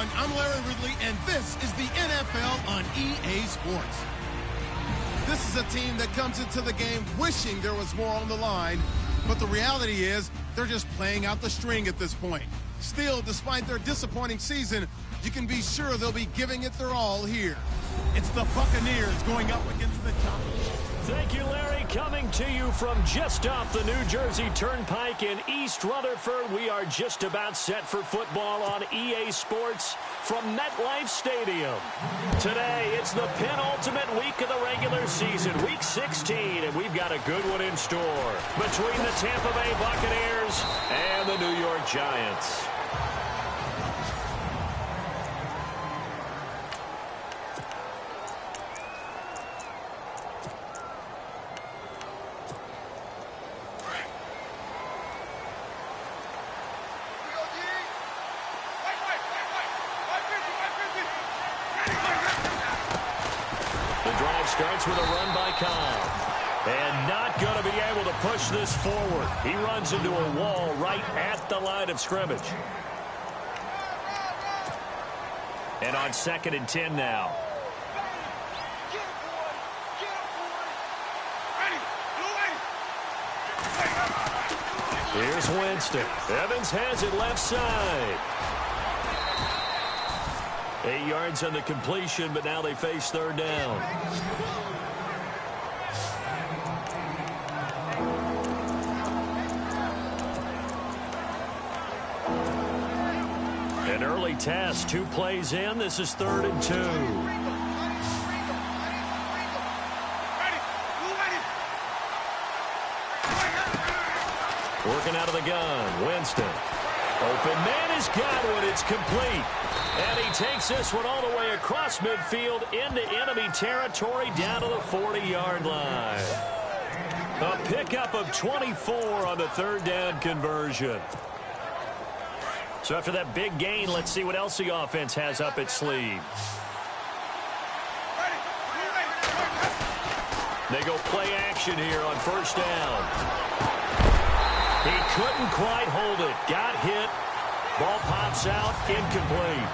everyone. I'm Larry Ridley, and this is the NFL on EA Sports. This is a team that comes into the game wishing there was more on the line, but the reality is they're just playing out the string at this point. Still, despite their disappointing season, you can be sure they'll be giving it their all here. It's the Buccaneers going up against the Giants. Thank you, Larry. Coming to you from just off the New Jersey Turnpike in East Rutherford, we are just about set for football on EA Sports from MetLife Stadium. Today, it's the penultimate week of the regular season, Week 16, and we've got a good one in store between the Tampa Bay Buccaneers and the New York Giants. Starts with a run by Cobb. And not going to be able to push this forward. He runs into a wall right at the line of scrimmage. And on 2nd and 10 now. Here's Winston. Evans has it left side. 8 yards on the completion, but now they face 3rd down. An early test, 2 plays in. This is 3rd and 2. Working out of the gun, Winston. Open man is Godwin. It's complete. And he takes this one all the way across midfield into enemy territory down to the 40-yard line. A pickup of 24 on the 3rd down conversion. So after that big gain, let's see what else the offense has up its sleeve. They go play action here on 1st down. He couldn't quite hold it. Got hit. Ball pops out. Incomplete.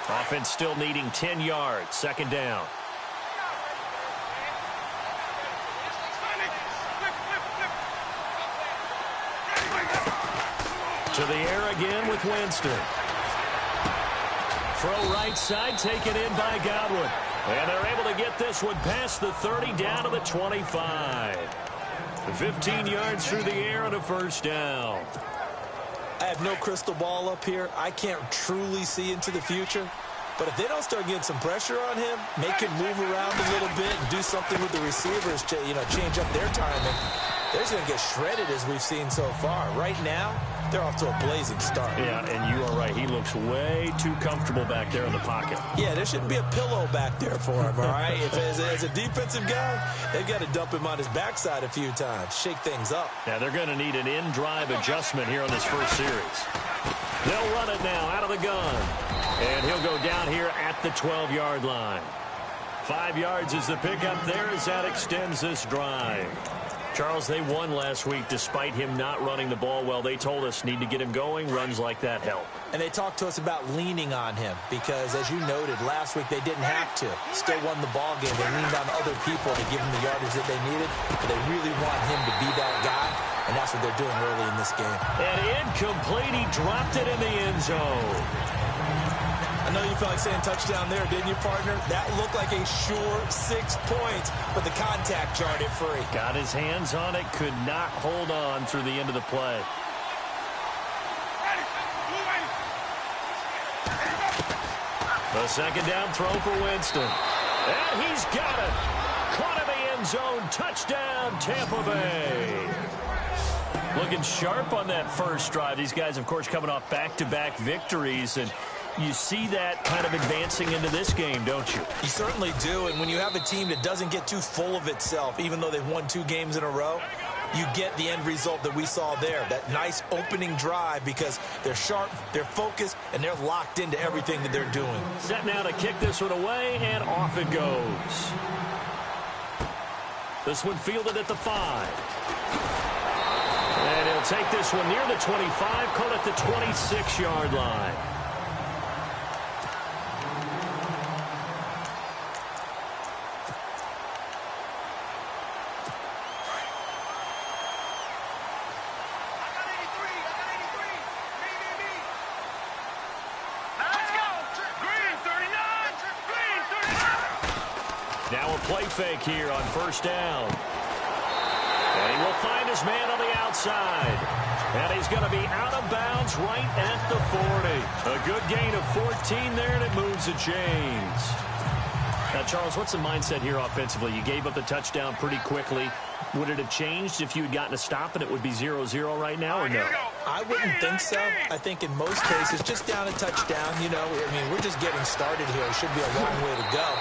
Offense still needing 10 yards. 2nd down. To the air again with Winston. Throw right side, taken in by Godwin. And they're able to get this one past the 30 down to the 25. 15 yards through the air and a 1st down. I have no crystal ball up here. I can't truly see into the future. But if they don't start getting some pressure on him, make him move around a little bit and do something with the receivers to, change up their timing, they're just going to get shredded as we've seen so far. Right now, they're off to a blazing start. Yeah, and you are right. He looks way too comfortable back there in the pocket. Yeah, there shouldn't be a pillow back there for him, all right? If as a defensive guy, they've got to dump him on his backside a few times, shake things up. Yeah, they're going to need an in-drive adjustment here on this first series. They'll run it now out of the gun. And he'll go down here at the 12-yard line. 5 yards is the pickup there as that extends this drive. Charles, they won last week despite him not running the ball well. They told us need to get him going. Runs like that help. And they talked to us about leaning on him because, as you noted, last week they didn't have to. Still won the ball game. They leaned on other people to give him the yardage that they needed. But they really want him to be that guy, and that's what they're doing early in this game. And incomplete. He dropped it in the end zone. I know you felt like saying touchdown there, didn't you, partner? That looked like a sure 6 points, but the contact jarred it free. Got his hands on it, could not hold on through the end of the play. The 2nd down throw for Winston. And he's got it. Caught in the end zone. Touchdown, Tampa Bay. Looking sharp on that first drive. These guys, of course, coming off back-to-back victories, and you see that kind of advancing into this game, don't you? You certainly do, and when you have a team that doesn't get too full of itself, even though they've won 2 games in a row, you get the end result that we saw there, that nice opening drive, because they're sharp, they're focused, and they're locked into everything that they're doing. Set now to kick this one away, and off it goes. This one fielded at the 5. And he'll take this one near the 25, call it the 26-yard line. Now a play fake here on first down. And he will find his man on the outside. And he's going to be out of bounds right at the 40. A good gain of 14 there, and it moves the chains. Now, Charles, what's the mindset here offensively? You gave up the touchdown pretty quickly. Would it have changed if you had gotten a stop and it would be 0-0 right now, or no? I wouldn't think so. I think in most cases, just down a touchdown, you know, I mean, we're just getting started here. It should be a long way to go.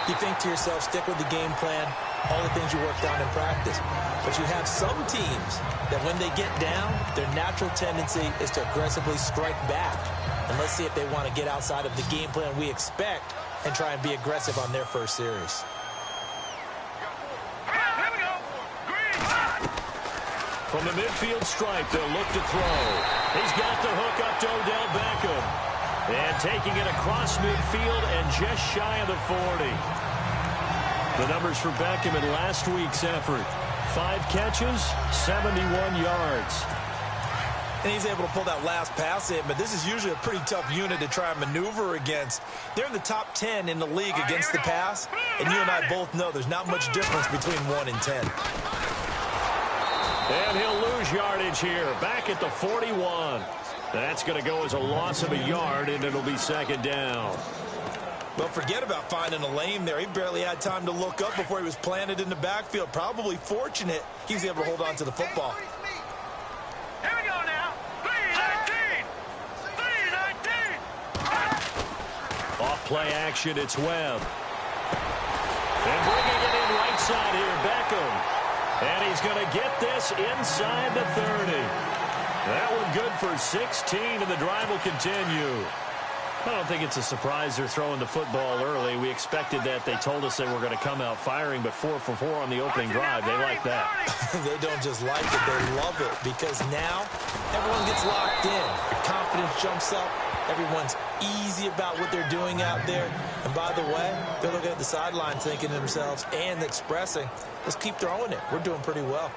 You think to yourself, stick with the game plan, all the things you worked on in practice. But you have some teams that when they get down, their natural tendency is to aggressively strike back. And let's see if they want to get outside of the game plan we expect and try and be aggressive on their first series. From the midfield stripe, they'll look to throw. He's got the hook up to Odell Beckham. And taking it across midfield and just shy of the 40. The numbers for Beckham in last week's effort. 5 catches, 71 yards. And he's able to pull that last pass in, but this is usually a pretty tough unit to try and maneuver against. They're in the top 10 in the league against the pass, and you and I both know there's not much difference between 1 and 10. And he'll lose yardage here, back at the 41. That's going to go as a loss of a yard, and it'll be second down. Well, forget about finding a lane there. He barely had time to look up before he was planted in the backfield. Probably fortunate he was able to hold on to the football. Here we go now. 3-19. 3-19. Off play action, it's Webb. And bringing it in right side here, Beckham. And he's going to get this inside the 30. That one good for 16, and the drive will continue. I don't think it's a surprise they're throwing the football early. We expected that. They told us they were going to come out firing, but 4 for 4 on the opening drive. They like that. They don't just like it, they love it, because now everyone gets locked in. Their confidence jumps up. Everyone's easy about what they're doing out there. And by the way, they're looking at the sideline thinking to themselves and expressing, let's keep throwing it. We're doing pretty well.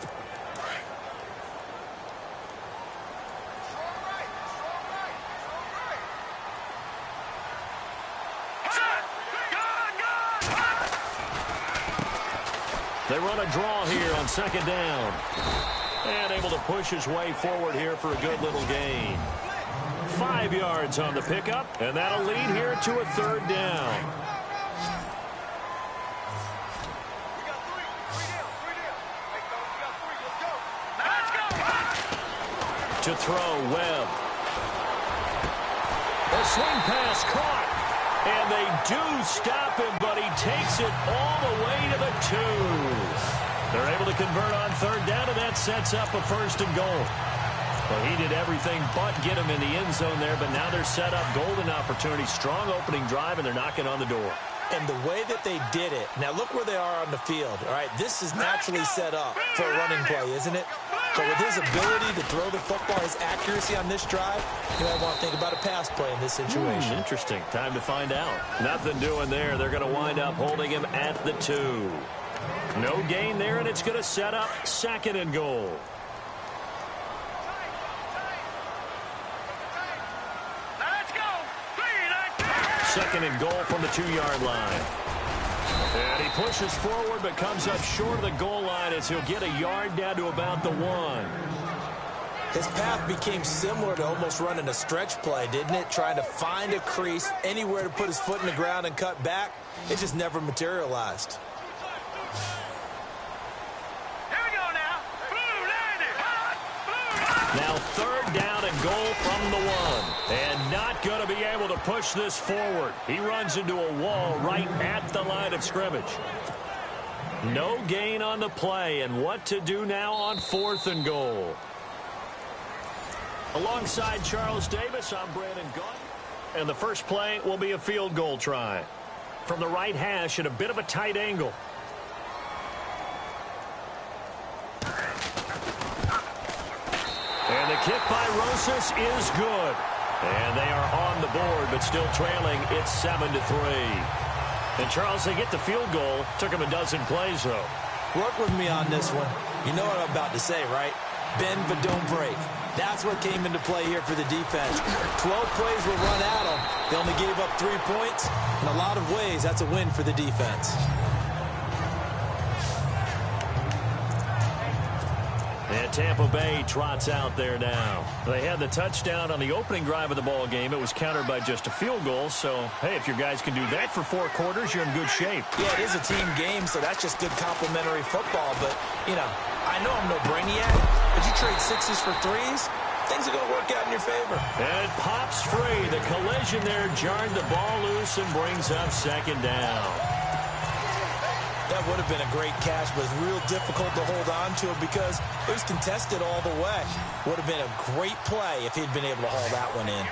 They run a draw here on second down. And able to push his way forward here for a good little gain. 5 yards on the pickup, and that'll lead here to a third down. To throw, Webb. A swing pass caught. And they do stop him, but he takes it all the way to the 2. They're able to convert on third down, and that sets up a first and goal. Well, he did everything but get him in the end zone there, but now they're set up. Golden opportunity, strong opening drive, and they're knocking on the door. And the way that they did it, now look where they are on the field. All right, this is naturally set up for a running play, isn't it? But with his ability to throw the football, his accuracy on this drive, you might want to think about a pass play in this situation. Interesting. Time to find out. Nothing doing there. They're going to wind up holding him at the 2. No gain there, and it's going to set up second and goal. Let's go. 3-19. Second and goal from the 2-yard line. And he pushes forward but comes up short of the goal line as he'll get a yard down to about the 1. His path became similar to almost running a stretch play, didn't it? Trying to find a crease, anywhere to put his foot in the ground and cut back. It just never materialized. Here we go now. Blue 90. Now third down and goal from the 1. And not going to be able to push this forward. He runs into a wall right at the line of scrimmage. No gain on the play, and what to do now on 4th and goal. Alongside Charles Davis, I'm Brandon Gaudin. And the first play will be a field goal try. From the right hash at a bit of a tight angle. And the kick by Rosas is good. And they are on the board, but still trailing. It's 7-3. And, Charles, they get the field goal. Took them a dozen plays, though. Work with me on this one. You know what I'm about to say, right? Bend but don't break. That's what came into play here for the defense. 12 plays were run at them. They only gave up 3 points. In a lot of ways, that's a win for the defense. And Tampa Bay trots out there now. They had the touchdown on the opening drive of the ball game. It was countered by just a field goal. So, hey, if your guys can do that for 4 quarters, you're in good shape. Yeah, it is a team game, so that's just good complementary football. But, you know, I know I'm no brainiac, but you trade 6s for 3s, things are going to work out in your favor. And it pops free. The collision there jarred the ball loose and brings up 2nd down. That would have been a great catch, but it's real difficult to hold on to it because it was contested all the way. Would have been a great play if he'd been able to haul that one in.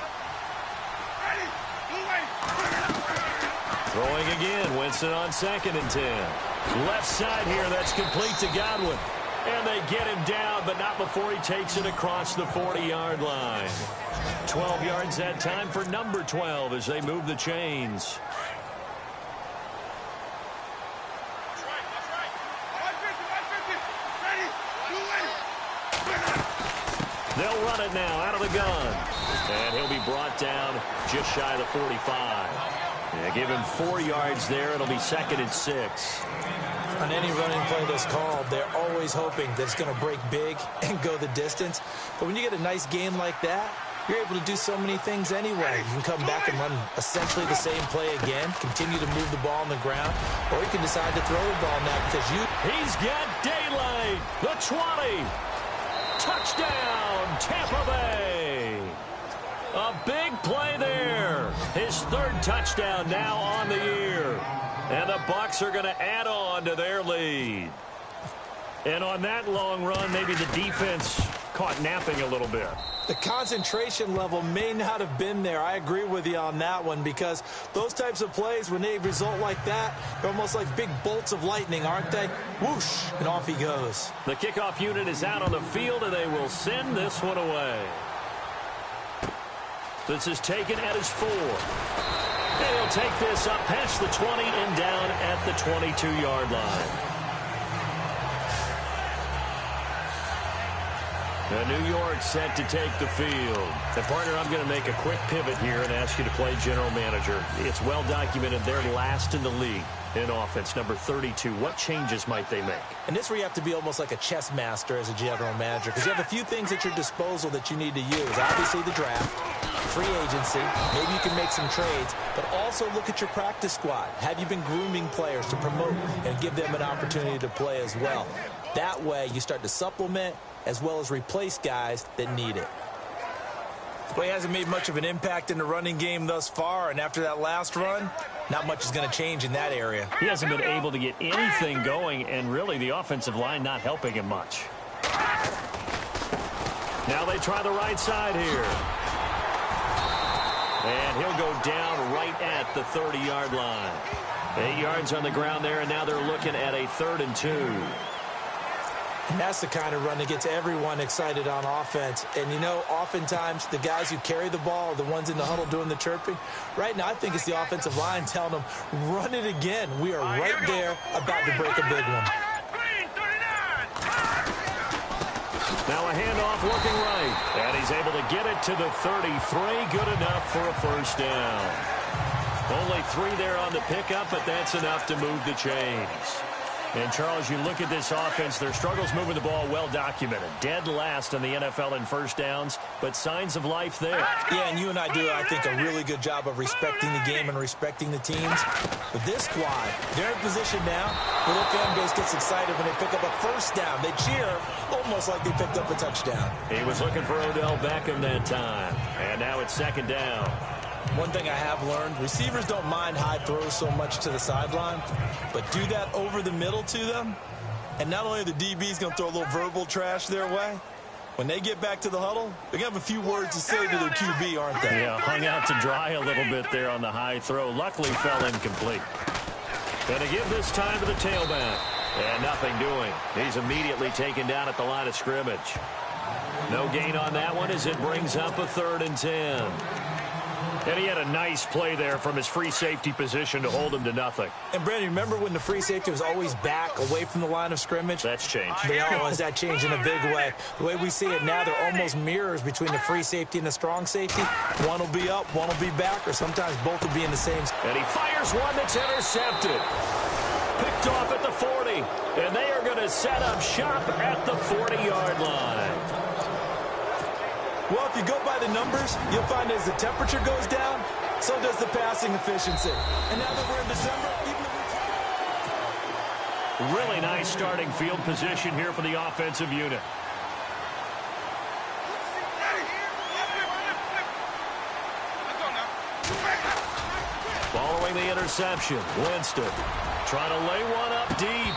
Throwing again, Winston on 2nd and 10. Left side here, that's complete to Godwin. And they get him down, but not before he takes it across the 40-yard line. 12 yards that time for number 12 as they move the chains. They'll run it now out of the gun. And he'll be brought down just shy of the 45. Yeah, give him 4 yards there. It'll be 2nd and 6. On any running play that's called, they're always hoping that it's going to break big and go the distance. But when you get a nice gain like that, you're able to do so many things anyway. You can come back and run essentially the same play again, continue to move the ball on the ground, or you can decide to throw the ball now because you... He's got daylight. The 20. Touchdown, Tampa Bay. A big play there. His 3rd touchdown now on the year. And the Bucs are going to add on to their lead. And on that long run, maybe the defense caught napping a little bit. The concentration level may not have been there. I agree with you on that one because those types of plays, when they result like that, they're almost like big bolts of lightning, aren't they? Whoosh, and off he goes. The kickoff unit is out on the field, and they will send this one away. This is taken at his 4. And he'll take this up past the 20 and down at the 22-yard line. New York set to take the field. And, partner, I'm going to make a quick pivot here and ask you to play general manager. It's well documented they're last in the league in offense, number 32. What changes might they make? And this where you have to be almost like a chess master as a general manager because you have a few things at your disposal that you need to use. Obviously, the draft, free agency, maybe you can make some trades, but also look at your practice squad. Have you been grooming players to promote and give them an opportunity to play as well? That way, you start to supplement as well as replace guys that need it. Well, he hasn't made much of an impact in the running game thus far, and after that last run, not much is going to change in that area. He hasn't been able to get anything going, and really the offensive line not helping him much. Now they try the right side here. And he'll go down right at the 30-yard line. 8 yards on the ground there, and now they're looking at a 3rd and 2. And that's the kind of run that gets everyone excited on offense. And, you know, oftentimes the guys who carry the ball are the ones in the huddle doing the chirping. Right now, I think it's the offensive line telling them, run it again. We are right there about to break a big one. Now a handoff looking right. And he's able to get it to the 33. Good enough for a 1st down. Only 3 there on the pickup, but that's enough to move the chains. And, Charles, you look at this offense, their struggles moving the ball well documented. Dead last in the NFL in 1st downs, but signs of life there. Yeah, and you and I do, I think, a really good job of respecting the game and respecting the teams. But this squad, they're in position now where their fan base gets excited when they pick up a 1st down. They cheer almost like they picked up a touchdown. He was looking for Odell Beckham that time. And now it's 2nd down. One thing I have learned, receivers don't mind high throws so much to the sideline, but do that over the middle to them, and not only are the DBs going to throw a little verbal trash their way, when they get back to the huddle, they're going to have a few words to say to their QB, aren't they? Yeah, hung out to dry a little bit there on the high throw. Luckily fell incomplete. Going to give this time to the tailback. And nothing doing. He's immediately taken down at the line of scrimmage. No gain on that one as it brings up a 3rd and 10. And he had a nice play there from his free safety position to hold him to nothing. And, Brandon, remember when the free safety was always back away from the line of scrimmage? That's changed. They always that changed in a big way. The way we see it now, they're almost mirrors between the free safety and the strong safety. One will be up, one will be back, or sometimes both will be in the same. And he fires one that's intercepted. Picked off at the 40. And they are going to set up shop at the 40-yard line. Well, if you go by the numbers, you'll find as the temperature goes down, so does the passing efficiency. And now that we're in December, even the really nice starting field position here for the offensive unit. Following the interception, Winston trying to lay one up deep.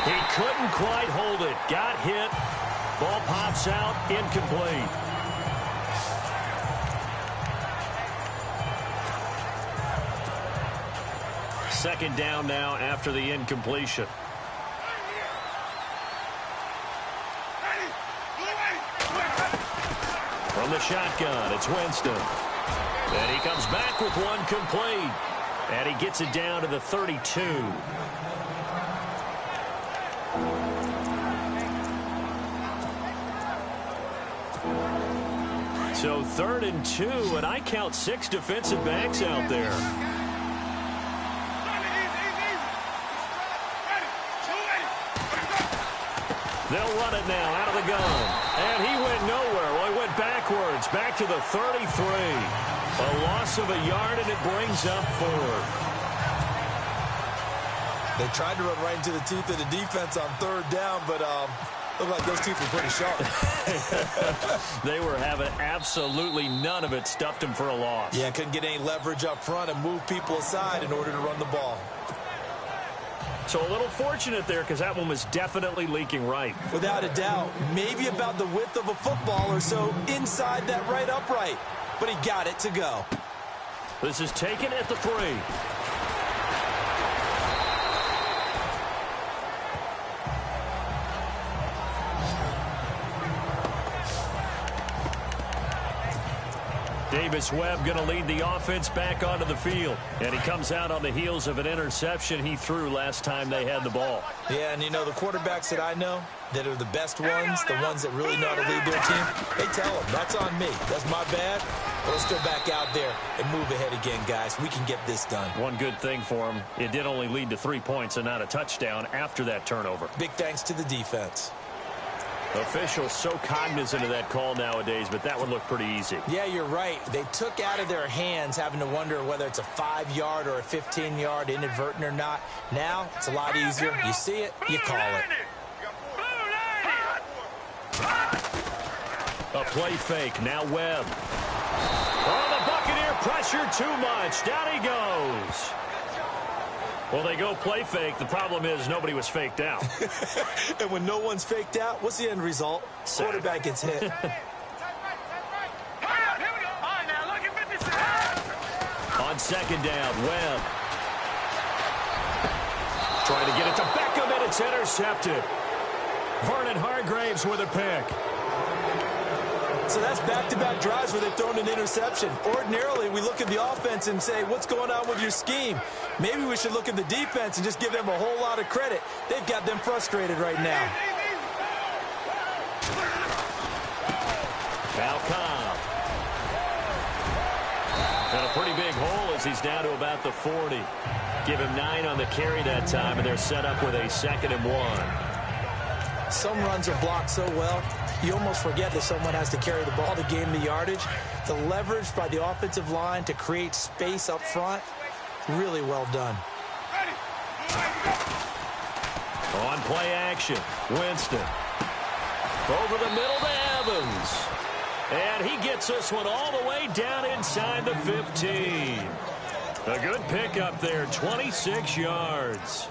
He couldn't quite hold it. Got hit. Ball pops out, incomplete. Second down now after the incompletion. From the shotgun, it's Winston. And he comes back with one complete. And he gets it down to the 32. So 3rd and 2, and I count 6 defensive backs out there. They'll run it now out of the gun. And he went nowhere. Well, he went backwards, back to the 33. A loss of a yard, and it brings up 4th. They tried to run right into the teeth of the defense on 3rd down, but looked like those teeth were pretty sharp. They were having absolutely none of it. Stuffed him for a loss. Yeah, couldn't get any leverage up front and move people aside in order to run the ball. So a little fortunate there because that one was definitely leaking right. Without a doubt. Maybe about the width of a football or so inside that right upright. But he got it to go. This is taken at the 3. Davis-Webb going to lead the offense back onto the field. And he comes out on the heels of an interception he threw last time they had the ball. Yeah, and you know, the quarterbacks that I know that are the best ones, the ones that really know how to lead their team, they tell them, that's on me. That's my bad. But let's go back out there and move ahead again, guys. We can get this done. One good thing for him, it did only lead to 3 points and not a touchdown after that turnover. Big thanks to the defense. Officials so cognizant of that call nowadays, but that one looked pretty easy. Yeah, you're right. They took out of their hands having to wonder whether it's a 5-yard or a 15-yard inadvertent or not. Now, it's a lot easier. You see it, you call it. A play fake, now Webb. Oh, the Buccaneer pressure too much. Down he goes. Well, they go play fake. The problem is nobody was faked out. And when no one's faked out, what's the end result? Quarterback gets hit. On second down, Webb. Trying to get it to Beckham, and it's intercepted. Vernon Hargraves with a pick. So that's back-to-back drives where they've thrown an interception. Ordinarily, we look at the offense and say, what's going on with your scheme? Maybe we should look at the defense and just give them a whole lot of credit. They've got them frustrated right now. Cobb. And a pretty big hole as he's down to about the 40. Give him 9 on the carry that time, and they're set up with a 2nd and 1. Some runs are blocked so well, you almost forget that someone has to carry the ball to gain the yardage. The leverage by the offensive line to create space up front, really well done. On play action, Winston. Over the middle to Evans. And he gets this one all the way down inside the 15. A good pickup there, 26 yards.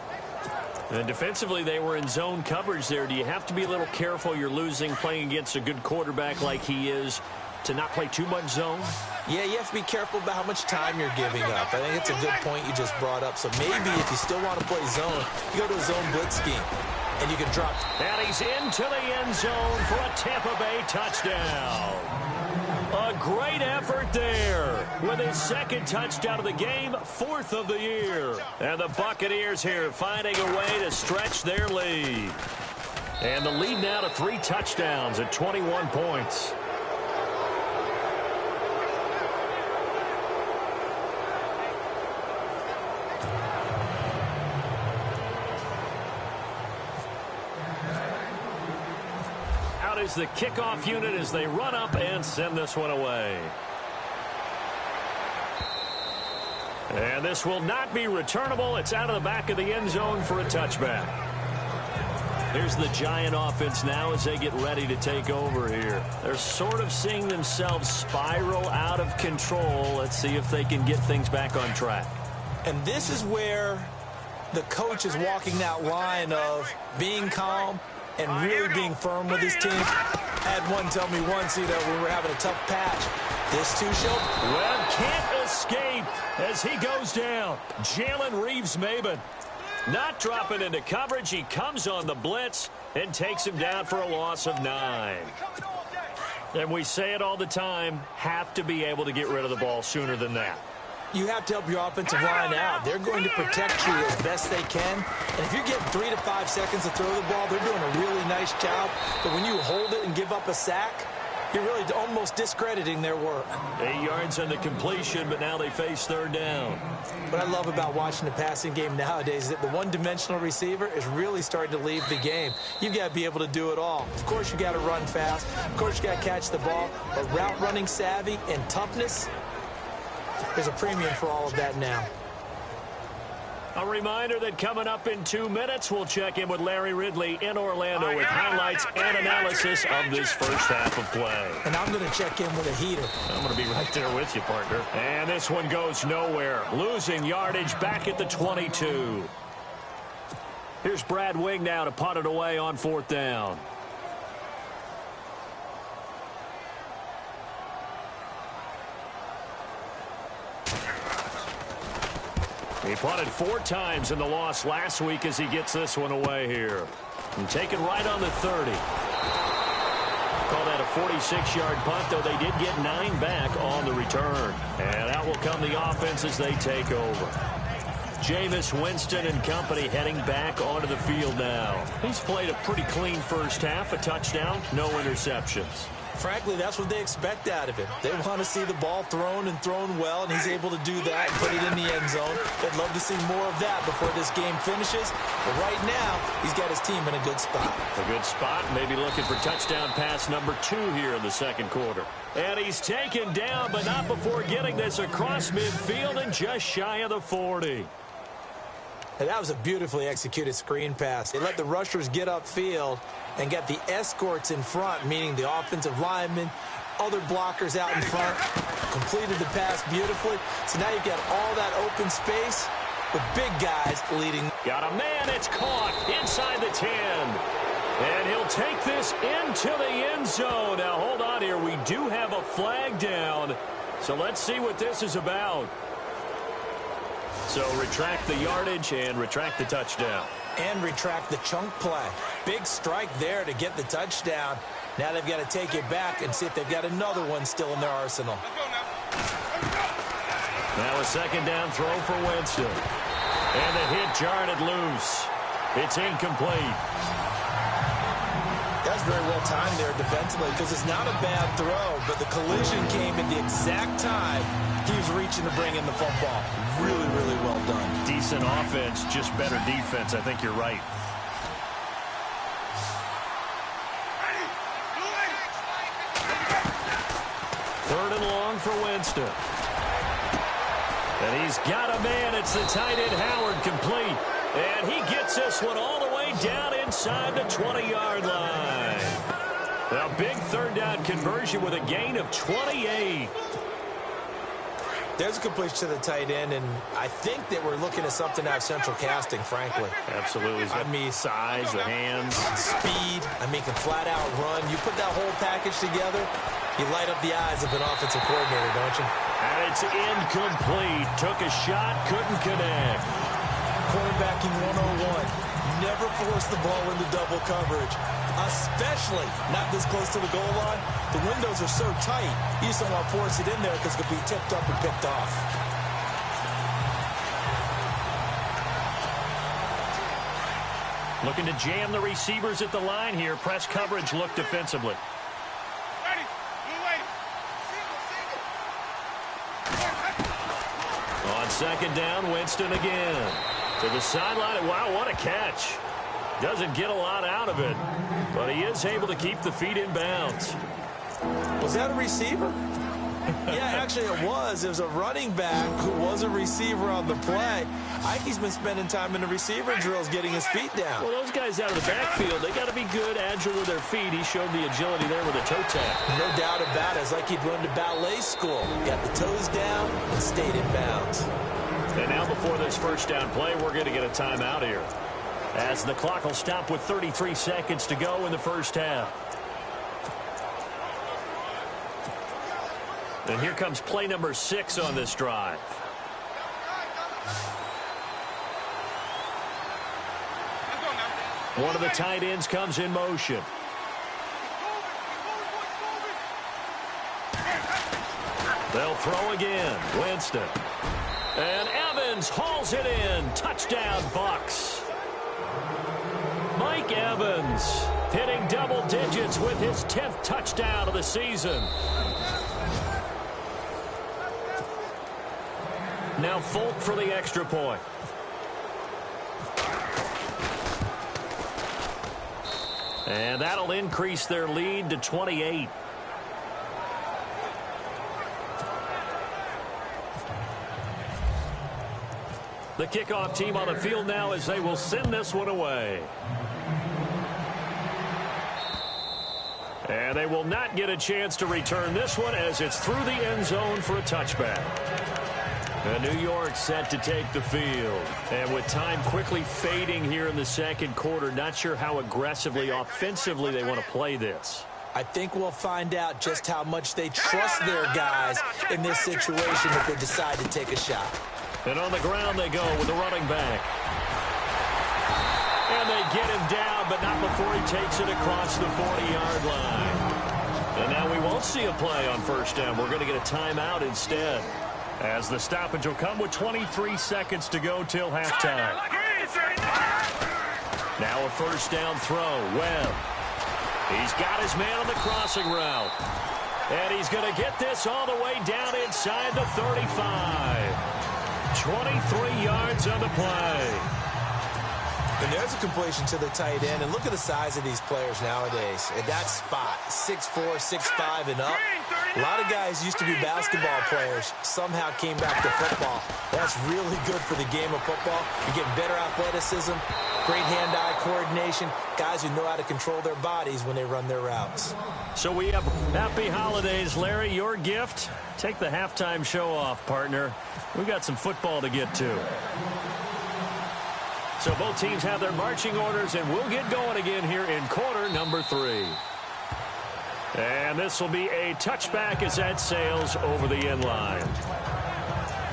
And defensively, they were in zone coverage there. Do you have to be a little careful? You're losing playing against a good quarterback like he is to not play too much zone? Yeah, you have to be careful about how much time you're giving up. I think it's a good point you just brought up. So maybe if you still want to play zone, you go to a zone blitz scheme, and you can drop. And he's into the end zone for a Tampa Bay touchdown. A great effort there with his second touchdown of the game, fourth of the year. And the Buccaneers here finding a way to stretch their lead. And the lead now to 3 touchdowns at 21 points. Is the kickoff unit as they run up and send this one away. And this will not be returnable. It's out of the back of the end zone for a touchback. Here's the Giant offense now as they get ready to take over here. They're sort of seeing themselves spiral out of control. Let's see if they can get things back on track. And this is where the coach is walking that line of being calm and really being firm with his team. I had one tell me once, when we're having a tough patch, this too shall. Webb can't escape as he goes down. Jalen Reeves-Maybin not dropping into coverage. He comes on the blitz and takes him down for a loss of 9. And we say it all the time, have to be able to get rid of the ball sooner than that. You have to help your offensive line out. They're going to protect you as best they can. And if you're getting 3 to 5 seconds to throw the ball, they're doing a really nice job. But when you hold it and give up a sack, you're really almost discrediting their work. 8 yards on the completion, but now they face third down. What I love about watching the passing game nowadays is that the one-dimensional receiver is really starting to leave the game. You've got to be able to do it all. Of course, you got to run fast. Of course, you got to catch the ball. But route running savvy and toughness, there's a premium for all of that now. A reminder that coming up in 2 minutes, we'll check in with Larry Ridley in Orlando with highlights and analysis of this first half of play. And I'm going to check in with a heater. I'm going to be right there with you, partner. And this one goes nowhere. Losing yardage back at the 22. Here's Brad Wing now to punt it away on 4th down. He punted 4 times in the loss last week as he gets this one away here. And taken right on the 30. Call that a 46-yard punt, though they did get 9 back on the return. And out will come the offense as they take over. Jameis Winston and company heading back onto the field now. He's played a pretty clean first half, a touchdown, no interceptions. Frankly, that's what they expect out of him. They want to see the ball thrown and thrown well, and he's able to do that and put it in the end zone. They'd love to see more of that before this game finishes. But right now, he's got his team in a good spot. A good spot, maybe looking for touchdown pass number 2 here in the second quarter. And he's taken down, but not before getting this across midfield and just shy of the 40. And that was a beautifully executed screen pass. They let the rushers get upfield and get the escorts in front, meaning the offensive linemen, other blockers out in front, completed the pass beautifully. So now you've got all that open space with big guys leading. Got a man, it's caught inside the 10. And he'll take this into the end zone. Now hold on here, we do have a flag down. So let's see what this is about. So retract the yardage and retract the touchdown. And retract the chunk play. Big strike there to get the touchdown. Now they've got to take it back and see if they've got another one still in their arsenal. Now a second down throw for Winston. And the hit jarred it loose. It's incomplete. That's very well timed there defensively because it's not a bad throw, but the collision came at the exact time he was reaching to bring in the football. Really, really well done. Decent offense, just better defense. I think you're right. Third and long for Winston. And he's got a man. It's the tight end Howard complete. And he gets this one all the way down inside the 20-yard line. A big third down conversion with a gain of 28. There's a completion to the tight end, and I think that we're looking at something out of central casting, frankly. Absolutely. I mean, size, the hands. Speed. I mean, can flat out run. You put that whole package together, you light up the eyes of an offensive coordinator, don't you? And it's incomplete. Took a shot, couldn't connect. Quarterbacking 101. Never force the ball into double coverage, especially not this close to the goal line. The windows are so tight, you just don't want to force it in there because it could be tipped up and picked off. Looking to jam the receivers at the line here. Press coverage look defensively. Ready. Blue wave. On second down, Winston again. To the sideline. Wow, what a catch. Doesn't get a lot out of it, but he is able to keep the feet in bounds. Was that a receiver? Yeah, actually it was. It was a running back who was a receiver on the play. Ikey's been spending time in the receiver drills getting his feet down. Well, those guys out of the backfield, they got to be good, agile with their feet. He showed the agility there with a toe tap. No doubt about it. It's like he'd run to ballet school. Got the toes down and stayed in bounds. And now before this first down play, we're going to get a timeout here, as the clock will stop with 33 seconds to go in the first half. And here comes play number 6 on this drive. One of the tight ends comes in motion. They'll throw again. Winston. And Evans hauls it in. Touchdown, Bucs. Mike Evans hitting double digits with his 10th touchdown of the season. Now Folk for the extra point. And that'll increase their lead to 28. The kickoff team on the field now as they will send this one away. And they will not get a chance to return this one as it's through the end zone for a touchback. And New York set to take the field. And with time quickly fading here in the second quarter, not sure how aggressively, offensively they want to play this. I think we'll find out just how much they trust their guys in this situation if they decide to take a shot. And on the ground they go with the running back. And they get him down, but not before he takes it across the 40-yard line. And now we won't see a play on first down. We're going to get a timeout instead, as the stoppage will come with 23 seconds to go till halftime. Now a first down throw. Webb. He's got his man on the crossing route. And he's going to get this all the way down inside the 35. 23 yards on the play. And there's a completion to the tight end. And look at the size of these players nowadays. At that spot, 6'4", 6'5", and up. A lot of guys used to be basketball players. Somehow came back to football. That's really good for the game of football. You're getting better athleticism, great hand-eye coordination, guys who know how to control their bodies when they run their routes. So we have happy holidays, Larry. Your gift, take the halftime show off, partner. We've got some football to get to. So both teams have their marching orders, and we'll get going again here in quarter number 3. And this will be a touchback as that sails over the end line.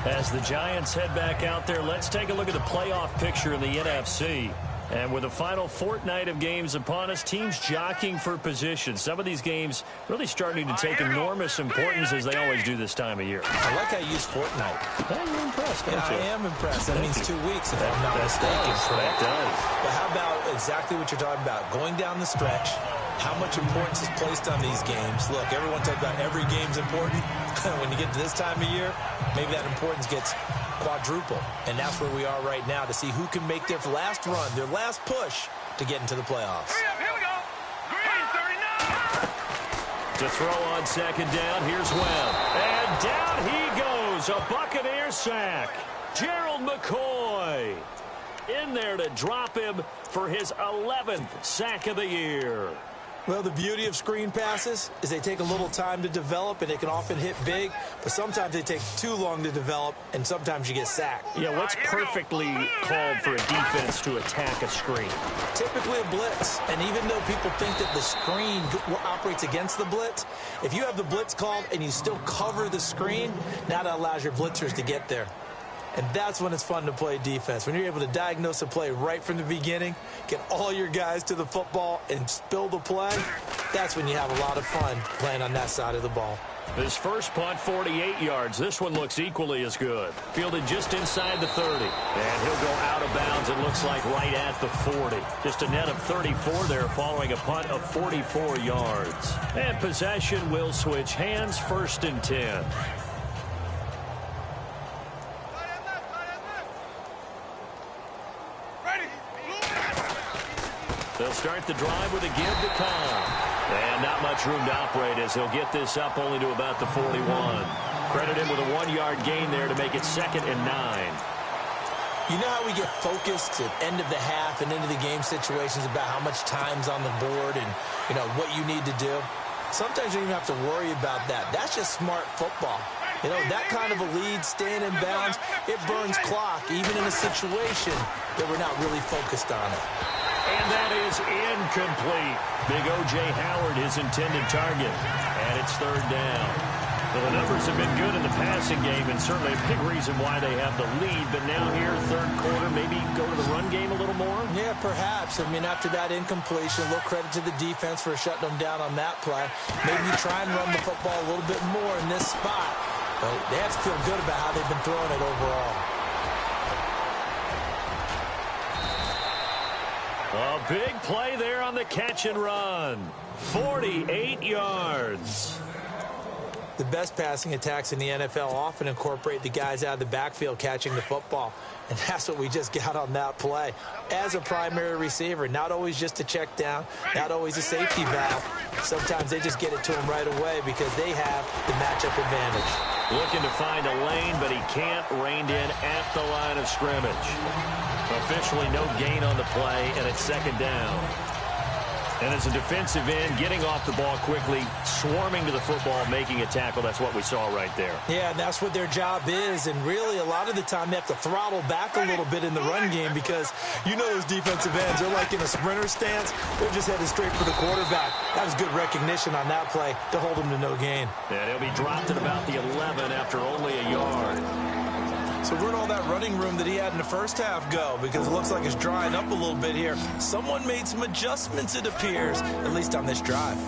As the Giants head back out there, let's take a look at the playoff picture in the NFC. And with the final fortnight of games upon us, teams jockeying for position. Some of these games really starting to take enormous importance, as they always do this time of year. I like how you use fortnight. Hey, you're impressed, don't you? I am impressed. That means 2 weeks, if I'm not mistaken. That does. But how about exactly what you're talking about? Going down the stretch, how much importance is placed on these games? Look, everyone talks about every game's important. When you get to this time of year, maybe that importance gets quadruple. And that's where we are right now, to see who can make their last run, their last push to get into the playoffs. Here we go. Green 39. To throw on second down, here's Webb. And down he goes. A Buccaneer sack. Gerald McCoy in there to drop him for his 11th sack of the year. Well, the beauty of screen passes is they take a little time to develop, and they can often hit big, but sometimes they take too long to develop, and sometimes you get sacked. Yeah, what's perfectly called for a defense to attack a screen? Typically a blitz, and even though people think that the screen operates against the blitz, if you have the blitz called and you still cover the screen, now that allows your blitzers to get there. And that's when it's fun to play defense. When you're able to diagnose a play right from the beginning, get all your guys to the football and spill the play, that's when you have a lot of fun playing on that side of the ball. His first punt, 48 yards. This one looks equally as good. Fielded just inside the 30. And he'll go out of bounds, it looks like, right at the 40. Just a net of 34 there following a punt of 44 yards. And possession will switch hands, 1st and 10. They'll start the drive with a give to Cobb. And not much room to operate as he'll get this up only to about the 41. Credit him with a 1-yard gain there to make it 2nd and 9. You know how we get focused at end of the half and into the game situations about how much time's on the board and, you know, what you need to do? Sometimes you don't even have to worry about that. That's just smart football. You know, that kind of a lead, staying in bounds, it burns clock, even in a situation that we're not really focused on it. And that is incomplete. Big O.J. Howard, his intended target. And it's 3rd down. Well, the numbers have been good in the passing game, and certainly a big reason why they have the lead. But now here, 3rd quarter, maybe go to the run game a little more? Yeah, perhaps. I mean, after that incompletion, a little credit to the defense for shutting them down on that play. Maybe try and run the football a little bit more in this spot. But they have to feel good about how they've been throwing it overall. A big play there on the catch and run. 48 yards. The best passing attacks in the NFL often incorporate the guys out of the backfield catching the football. And that's what we just got on that play. As a primary receiver, not always just a check down, not always a safety valve. Sometimes they just get it to him right away because they have the matchup advantage. Looking to find a lane, but he can't. Reined in at the line of scrimmage. Officially no gain on the play, and it's 2nd down. And as a defensive end, getting off the ball quickly, swarming to the football, making a tackle. That's what we saw right there. Yeah, and that's what their job is. And really, a lot of the time, they have to throttle back a little bit in the run game because you know those defensive ends, they're like in a sprinter stance. They're just headed straight for the quarterback. That was good recognition on that play to hold him to no gain. And he'll be dropped at about the 11 after only a yard. So where'd all that running room that he had in the first half go? Because it looks like it's drying up a little bit here. Someone made some adjustments, it appears, at least on this drive.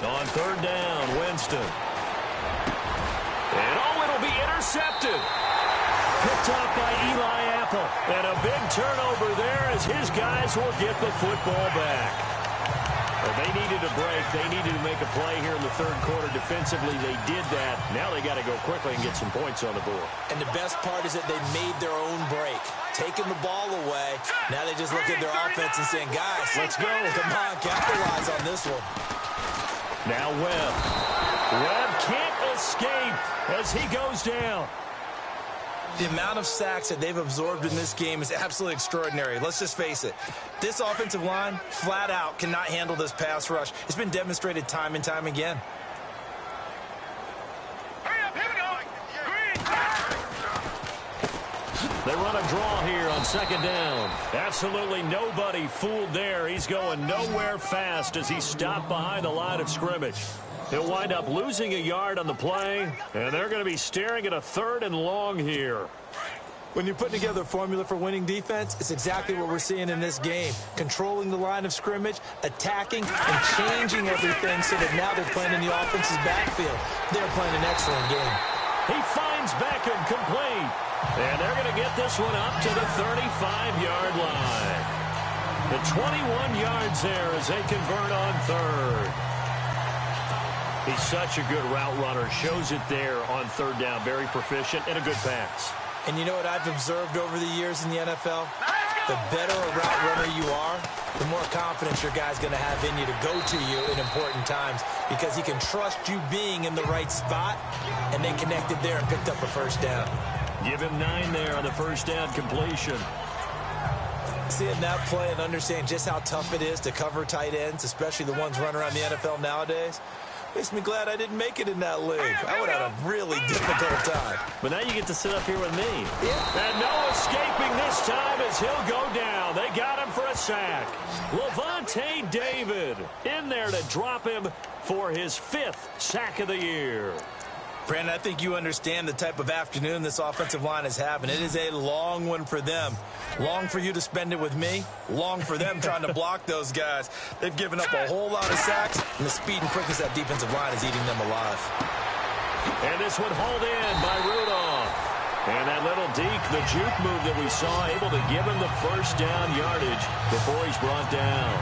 On 3rd down, Winston. And it'll be intercepted. Picked up by Eli Apple. And a big turnover there as his guys will get the football back. Well, they needed a break. They needed to make a play here in the 3rd quarter. Defensively, they did that. Now they got to go quickly and get some points on the board. And the best part is that they made their own break. Taking the ball away. Now they just look at their offense and saying, guys, let's go. Come on, capitalize on this one. Now Webb. Webb can't escape as he goes down. The amount of sacks that they've absorbed in this game is absolutely extraordinary. Let's just face it. This offensive line, flat out, cannot handle this pass rush. It's been demonstrated time and time again. Hurry up, here we go. They run a draw here on 2nd down. Absolutely nobody fooled there. He's going nowhere fast as he stopped behind the line of scrimmage. He'll wind up losing a yard on the play, and they're going to be staring at a 3rd and long here. When you're putting together a formula for winning defense, it's exactly what we're seeing in this game. Controlling the line of scrimmage, attacking, and changing everything so that now they're playing in the offense's backfield. They're playing an excellent game. He finds Beckham complete. And they're going to get this one up to the 35-yard line. The 21 yards there as they convert on 3rd. He's such a good route runner. Shows it there on 3rd down. Very proficient and a good pass. And you know what I've observed over the years in the NFL? The better a route runner you are, the more confidence your guy's going to have in you to go to you in important times because he can trust you being in the right spot, and they connected there and picked up a 1st down. Give him 9 there on the 1st down completion. Seeing that play and understanding just how tough it is to cover tight ends, especially the ones running around the NFL nowadays, makes me glad I didn't make it in that league. I would have had a really difficult time. But now you get to sit up here with me. Yeah. And no escaping this time as he'll go down. They got him for a sack. Levante David in there to drop him for his 5th sack of the year. Brandon, I think you understand the type of afternoon this offensive line is having. It is a long one for them. Long for you to spend it with me. Long for them trying to block those guys. They've given up a whole lot of sacks, and the speed and quickness of that defensive line is eating them alive. And this one hauled in by Rudolph. And that little deke, the juke move that we saw, able to give him the first down yardage before he's brought down.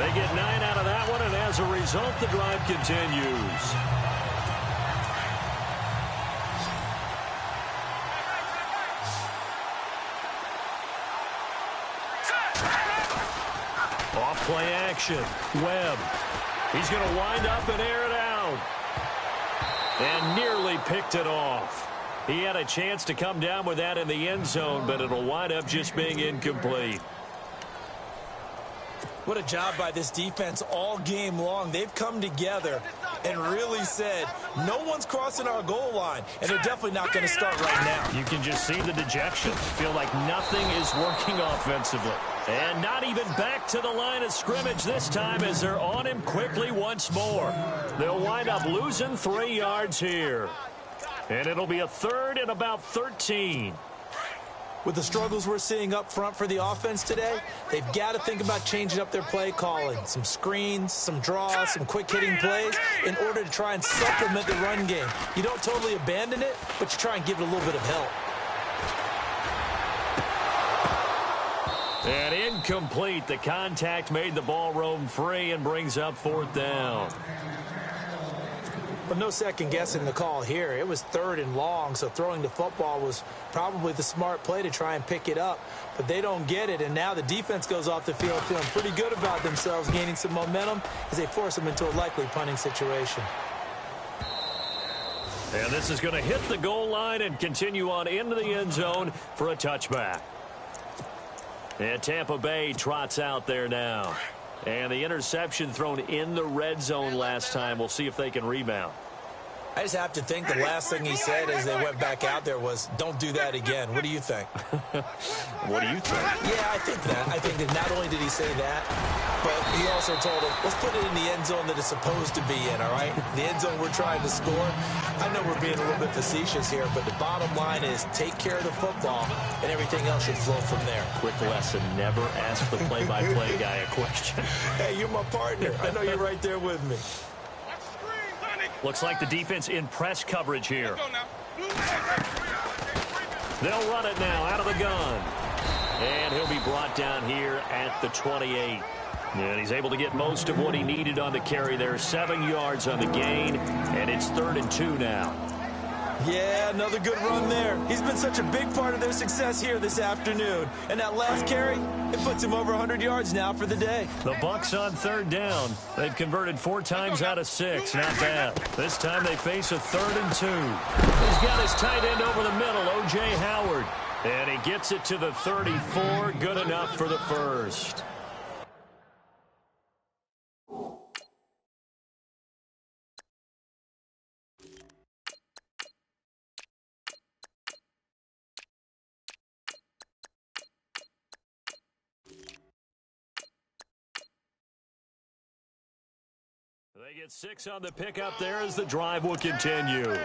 They get 9 out of that one, and as a result, the drive continues. Off-play action. Webb. He's going to wind up and air it out. And nearly picked it off. He had a chance to come down with that in the end zone, but it'll wind up just being incomplete. What a job by this defense all game long. They've come together and really said, no one's crossing our goal line, and they're definitely not going to start right now. You can just see the dejection. Feel like nothing is working offensively. And not even back to the line of scrimmage this time as they're on him quickly once more. They'll wind up losing 3 yards here. And it'll be a 3rd and about 13. With the struggles we're seeing up front for the offense today, they've got to think about changing up their play calling. Some screens, some draws, some quick-hitting plays in order to try and supplement the run game. You don't totally abandon it, but you try and give it a little bit of help. And incomplete. The contact made the ball roam free and brings up 4th down. But no second guessing the call here. It was 3rd and long, so throwing the football was probably the smart play to try and pick it up. But they don't get it, and now the defense goes off the field feeling pretty good about themselves, gaining some momentum as they force them into a likely punting situation. And this is going to hit the goal line and continue on into the end zone for a touchback. And Tampa Bay trots out there now. And the interception thrown in the red zone last time. We'll see if they can rebound. I just have to think the last thing he said as they went back out there was, don't do that again. What do you think? What do you think? Yeah, I think that. I think that not only did he say that, but he also told him, let's put it in the end zone that it's supposed to be in, all right? The end zone we're trying to score. I know we're being a little bit facetious here, but the bottom line is take care of the football, and everything else should flow from there. Quick lesson, never ask the play-by-play guy a question. Hey, you're my partner. I know you're right there with me. Looks like the defense in press coverage here. They'll run it now out of the gun. And he'll be brought down here at the 28. And he's able to get most of what he needed on the carry there. 7 yards on the gain, and it's 3rd and 2 now. Yeah, another good run there. He's been such a big part of their success here this afternoon. And that last carry, it puts him over 100 yards now for the day. The Bucs on 3rd down. They've converted 4 times out of 6. Not bad. This time they face a 3rd and 2. He's got his tight end over the middle, O.J. Howard. And he gets it to the 34. Good enough for the first. They get 6 on the pickup there as the drive will continue.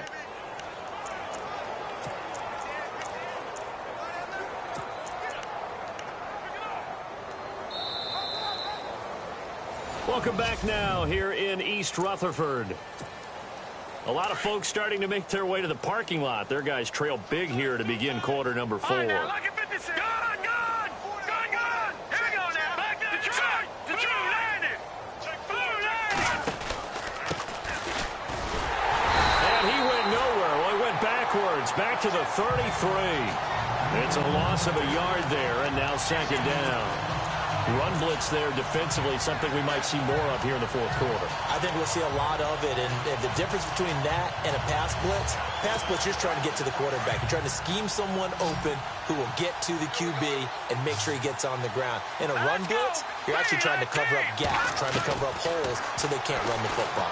Welcome back now here in East Rutherford. A lot of folks starting to make their way to the parking lot. Their guys trail big here to begin quarter number 4. Back to the 33. It's a loss of a yard there, and now 2nd down. Run blitz there defensively, something we might see more of here in the fourth quarter. I think we'll see a lot of it, and the difference between that and a pass blitz, you're just trying to get to the quarterback. You're trying to scheme someone open who will get to the QB and make sure he gets on the ground. In a run blitz, you're actually trying to cover up gaps, trying to cover up holes so they can't run the football.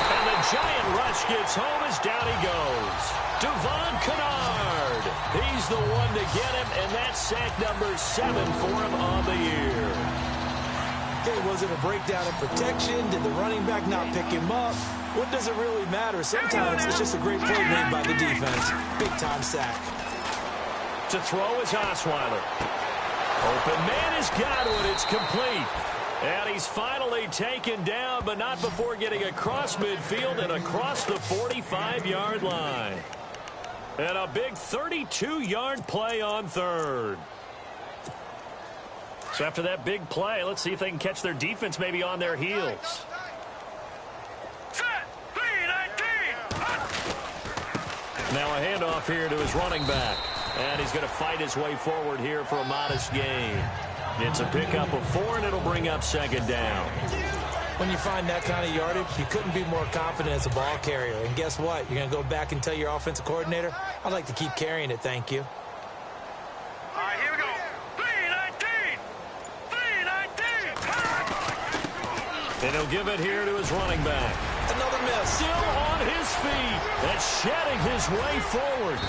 And the giant rush gets home as down he goes. Devon Kennard. He's the one to get him, and that's sack number 7 for him on the year. Okay, was it a breakdown in protection? Did the running back not pick him up? What does it really matter? Sometimes it's just a great play made by the defense. Big-time sack. To throw is Osweiler. Open man is Godwin. It's complete. And he's finally taken down, but not before getting across midfield and across the 45-yard line. And a big 32-yard play on third. So after that big play, let's see if they can catch their defense maybe on their heels. Now a handoff here to his running back. And he's going to fight his way forward here for a modest gain. It's a pickup of 4, and it'll bring up second down. When you find that kind of yardage, you couldn't be more confident as a ball carrier. And guess what? You're going to go back and tell your offensive coordinator, I'd like to keep carrying it, thank you. All right, here we go. 319. 319. And he'll give it here to his running back. Another miss. Still on his feet and shedding his way forward.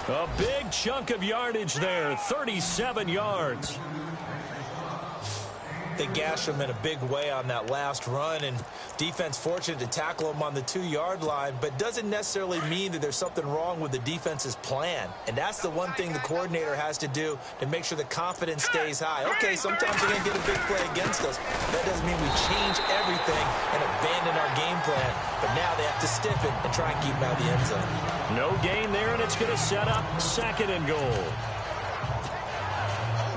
A big chunk of yardage there, 37 yards. They gashed him in a big way on that last run, and defense fortunate to tackle him on the 2-yard line, but doesn't necessarily mean that there's something wrong with the defense's plan. And that's the one thing the coordinator has to do to make sure the confidence stays high. Okay, sometimes we're going to get a big play against us. That doesn't mean we change everything and abandon our game plan, but now they have to stiffen and try and keep him out of the end zone. No gain there, and it's going to set up second and goal.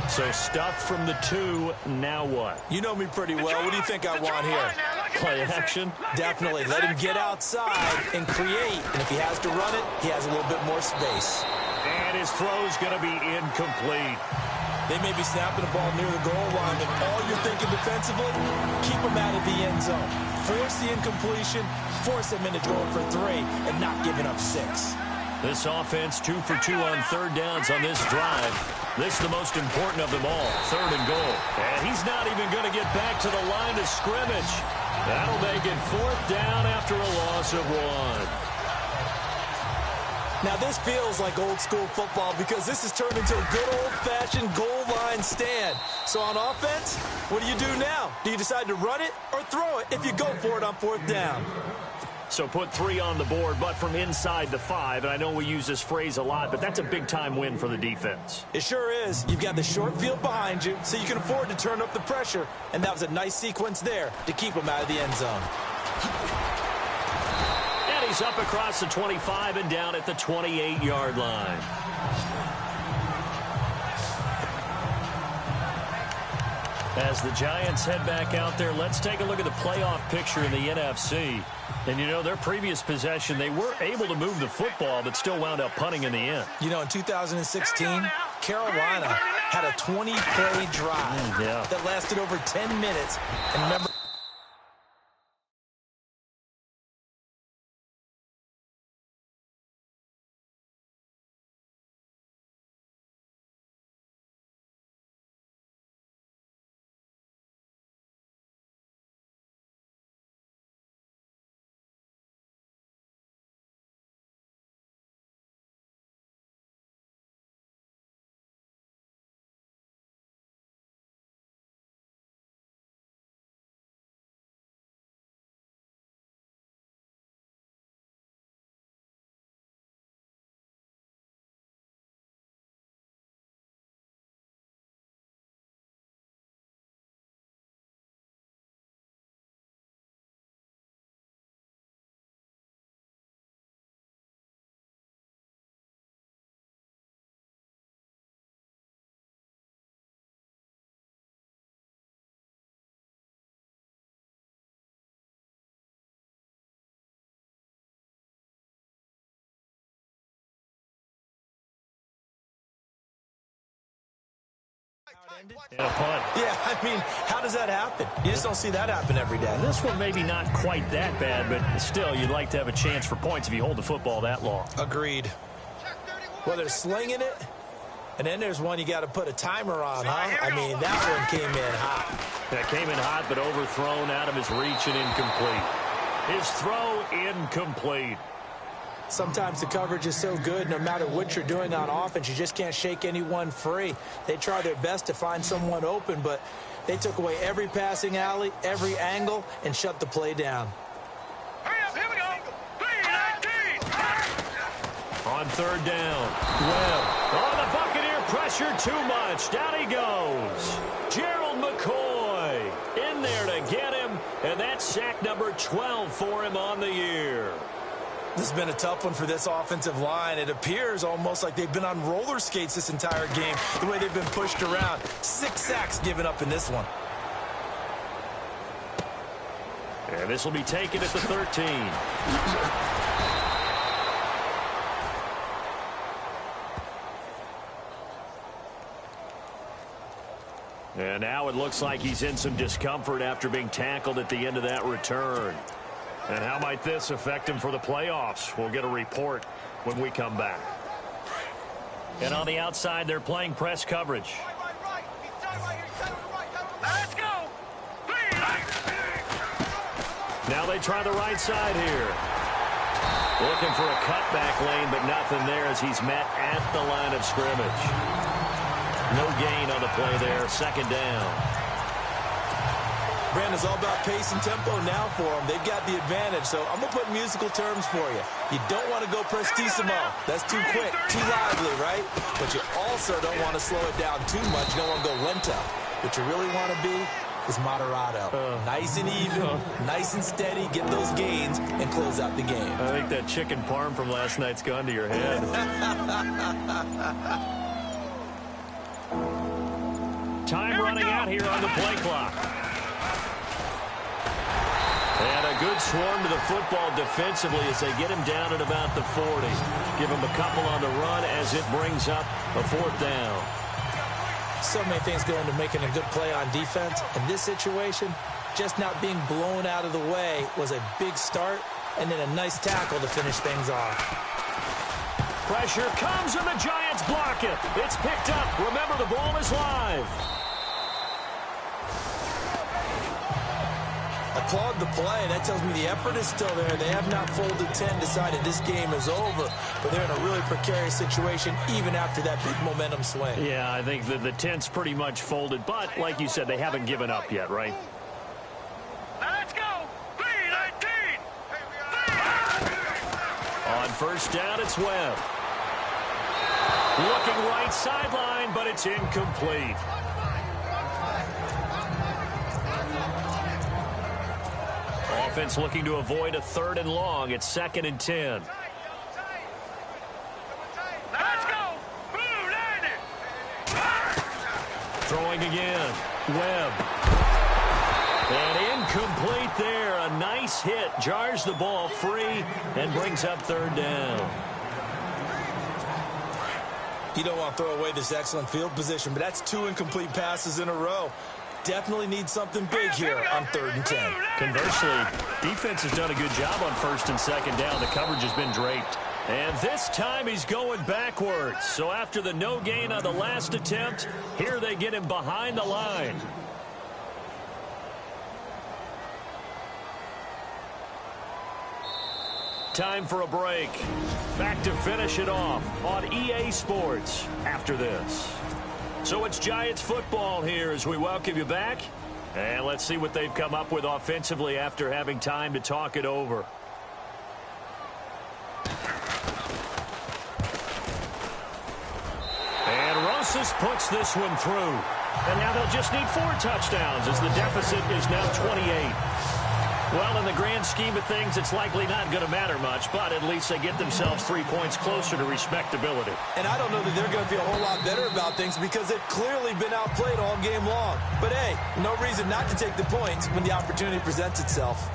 So stuffed from the 2, now what? You know me pretty well. What do you think I want here? Play action? Definitely. Let him get outside and create. And if he has to run it, he has a little bit more space. And his throw's going to be incomplete. They may be snapping the ball near the goal line, and all you're thinking defensively, keep him out of the end zone. Force the incompletion, force him into going for 3, and not giving up 6. This offense 2 for 2 on third downs on this drive. This is the most important of them all, third and goal. And he's not even going to get back to the line of scrimmage. That'll make it fourth down after a loss of 1. Now this feels like old school football because this has turned into a good old-fashioned goal line stand. So on offense, what do you do now? Do you decide to run it or throw it if you go for it on fourth down? So put 3 on the board, but from inside the 5. And I know we use this phrase a lot, but that's a big-time win for the defense. It sure is. You've got the short field behind you, so you can afford to turn up the pressure. And that was a nice sequence there to keep him out of the end zone. And he's up across the 25 and down at the 28-yard line. As the Giants head back out there, let's take a look at the playoff picture in the NFC. And, you know, their previous possession, they were able to move the football, but still wound up punting in the end. You know, in 2016, Carolina had a 20-play drive that lasted over 10 minutes. And remember, And a punt. Yeah, I mean, how does that happen? You just don't see that happen every day. This one maybe not quite that bad, but still, you'd like to have a chance for points if you hold the football that long. Agreed. Well, they're slinging it, and then there's one you got to put a timer on, huh? I mean, that one came in hot. That came in hot, but overthrown out of his reach and incomplete. His throw incomplete. Sometimes the coverage is so good, no matter what you're doing on offense, you just can't shake anyone free. They try their best to find someone open, but they took away every passing alley, every angle, and shut the play down. Hurry up, here we go. 3-19. On third down, Webb. Oh, the Buccaneer pressure too much. Down he goes. Gerald McCoy in there to get him, and that's sack number 12 for him on the year. This has been a tough one for this offensive line. It appears almost like they've been on roller skates this entire game, the way they've been pushed around. 6 sacks given up in this one. And this will be taken at the 13. And now it looks like he's in some discomfort after being tackled at the end of that return. And how might this affect him for the playoffs? We'll get a report when we come back. And on the outside, they're playing press coverage. Let's go. 3-19. Now they try the right side here. Looking for a cutback lane, but nothing there as he's met at the line of scrimmage. No gain on the play there. Second down. Brandon's all about pace and tempo now for them. They've got the advantage, so I'm going to put musical terms for you. You don't want to go prestissimo. That's too quick, too lively, right? But you also don't want to slow it down too much. You don't want to go lento. What you really want to be is moderato. Nice and even, nice and steady, get those gains, and close out the game. I think that chicken parm from last night's gone to your head. Time running out here on the play clock. And a good swarm to the football defensively as they get him down at about the 40. Give him a couple on the run as it brings up a fourth down. So many things go into making a good play on defense. In this situation, just not being blown out of the way was a big start, and then a nice tackle to finish things off. Pressure comes and the Giants block it. It's picked up. Remember, the ball is live. Applaud the play. That tells me the effort is still there. They have not folded 10, decided this game is over, but they're in a really precarious situation even after that big momentum swing. Yeah, I think the 10's pretty much folded, but like you said, they haven't given up yet, right? Let's go. 3-19. On first down, it's Webb. Looking right sideline, but it's incomplete. Offense looking to avoid a 3rd and long. It's 2nd and 10. Let's go. Throwing again. Webb. And incomplete there. A nice hit. Jars the ball free and brings up 3rd down. You don't want to throw away this excellent field position, but that's 2 incomplete passes in a row. Definitely need something big here on 3rd and 10. Conversely, defense has done a good job on 1st and 2nd down. The coverage has been draped. And this time he's going backwards. So after the no gain on the last attempt, here they get him behind the line. Time for a break. Back to finish it off on EA Sports after this. So it's Giants football here as we welcome you back. And let's see what they've come up with offensively after having time to talk it over. And Rosas puts this one through. And now they'll just need 4 touchdowns as the deficit is now 28. Well, in the grand scheme of things, it's likely not going to matter much, but at least they get themselves 3 points closer to respectability. And I don't know that they're going to feel a whole lot better about things because they've clearly been outplayed all game long. But, hey, no reason not to take the points when the opportunity presents itself.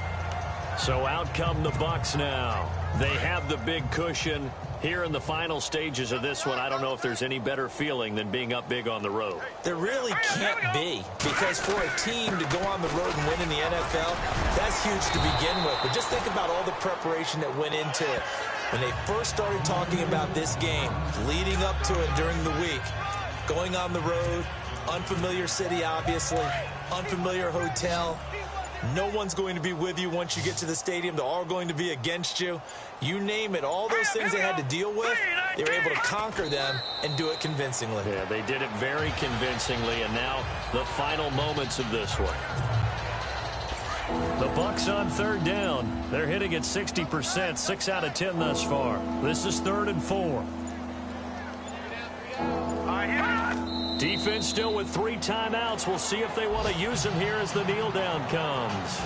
So out come the Bucs now. They have the big cushion, Here in the final stages of this one, I don't know if there's any better feeling than being up big on the road. There really can't be, because for a team to go on the road and win in the NFL, that's huge to begin with. But just think about all the preparation that went into it. When they first started talking about this game, leading up to it during the week, going on the road, unfamiliar city, obviously, unfamiliar hotel. No one's going to be with you once you get to the stadium. They're all going to be against you. You name it, all those things they had to deal with, they were able to conquer them and do it convincingly. Yeah, they did it very convincingly, and now the final moments of this one. The Bucs on third down. They're hitting at 60%, 6 out of 10 thus far. This is 3rd and 4. Defense still with 3 timeouts. We'll see if they want to use them here as the kneel down comes.